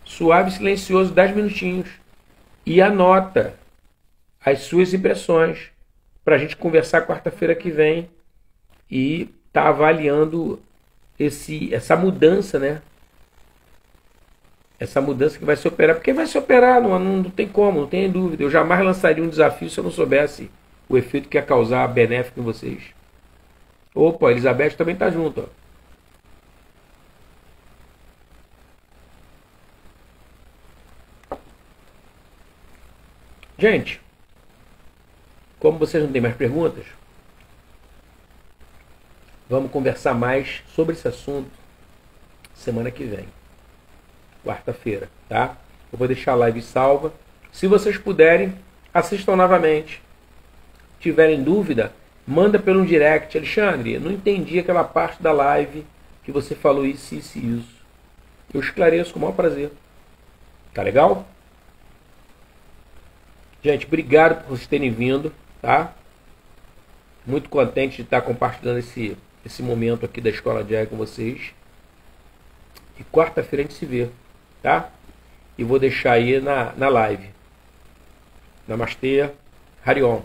Suave e silencioso, 10 minutinhos. E anota as suas impressões para a gente conversar quarta-feira que vem e tá avaliando essa mudança, né? Essa mudança que vai se operar, porque vai se operar, não tem como, não tem dúvida. Eu jamais lançaria um desafio se eu não soubesse o efeito que ia causar benéfico em vocês. Opa, a Elizabeth também tá junto, ó. Gente, como vocês não têm mais perguntas, vamos conversar mais sobre esse assunto semana que vem, quarta-feira, tá? Eu vou deixar a live salva. Se vocês puderem, assistam novamente. Tiverem dúvida, manda pelo direct. Alexandre, eu não entendi aquela parte da live que você falou isso, isso e isso. Eu esclareço com o maior prazer. Tá legal? Gente, obrigado por vocês terem vindo, tá? Muito contente de estar compartilhando esse momento aqui da Escola Jai com vocês. E quarta-feira a gente se vê, tá? E vou deixar aí na live. Namastê, Hariom.